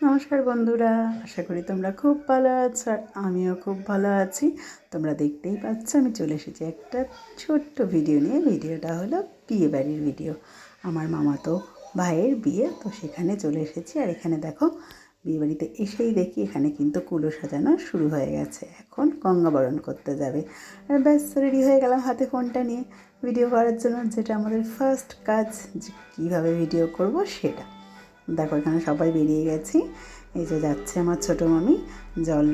নমস্কার বন্ধুরা, আশা করি তোমরা খুব ভালো আছো আর আমিও খুব ভালো আছি। তোমরা দেখতেই পাচ্ছ আমি চলে এসেছি একটা ছোট্ট ভিডিও নিয়ে। ভিডিওটা হলো বিয়ে বাড়ির ভিডিও, আমার মামাতো ভাইয়ের বিয়ে। তো সেখানে চলে এসেছি আর এখানে দেখো বিয়ে বাড়িতে এসেই দেখি এখানে কিন্তু কুলো সাজানো শুরু হয়ে গেছে। এখন গঙ্গাবরণ করতে যাবে আর ব্যাস রেডি হয়ে গেলাম হাতে ফোনটা নিয়ে ভিডিও করার জন্য, যেটা আমাদের ফার্স্ট কাজ, যে কীভাবে ভিডিও করব সেটা। দেখো এখানে সবাই বেরিয়ে গেছি। এই যে যাচ্ছে আমার ছোটো মামি, জল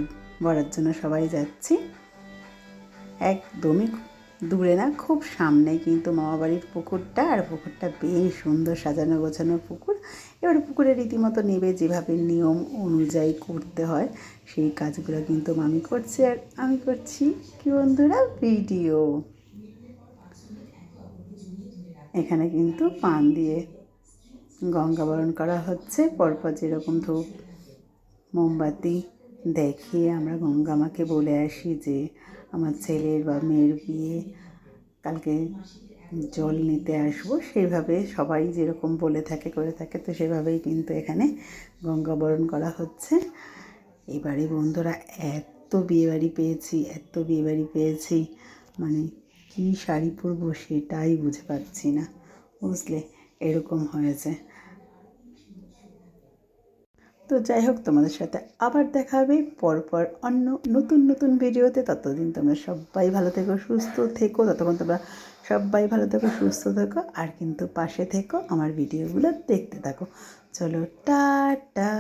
ভরার জন্য সবাই যাচ্ছি। একদমই দূরে না, খুব সামনেই কিন্তু মামাবাড়ির পুকুরটা, আর পুকুরটা বেশ সুন্দর সাজানো গোছানো পুকুর। এবারে পুকুরে রীতিমতো নেবে যেভাবে নিয়ম অনুযায়ী করতে হয় সেই কাজগুলো কিন্তু মামি করছে আর আমি করছি কি বন্ধুরা ভিডিও। এখানে কিন্তু পান দিয়ে গঙ্গাবরণ করা হচ্ছে। পরপর যেরকম ধূপ মোমবাতি দেখিয়ে আমরা গঙ্গা মাকে বলে আসি যে আমার ছেলের বা মেয়ের বিয়ে, কালকে জল নিতে আসবো। সেইভাবে সবাই যেরকম বলে থাকে করে থাকে, তো সেভাবেই কিন্তু এখানে গঙ্গাবরণ করা হচ্ছে। এবারে বন্ধুরা এত বিয়েবাড়ি পেয়েছি, এত বিয়েবাড়ি পেয়েছি, মানে কী শাড়ি পরবো সেটাই বুঝে পাচ্ছি না, বুঝলে এরকম হয়েছে। তো যাই হোক, তোমাদের সাথে আবার দেখা হবে পরপর অন্য নতুন নতুন ভিডিওতে। ততদিন তোমরা সবাই ভালো থেকো, সুস্থ থেকো। ততক্ষণ তোমরা সবাই ভালো থেকো, সুস্থ থেকো, আর কিন্তু পাশে থেকো, আমার ভিডিওগুলো দেখতে থাকো। চলো টাটা।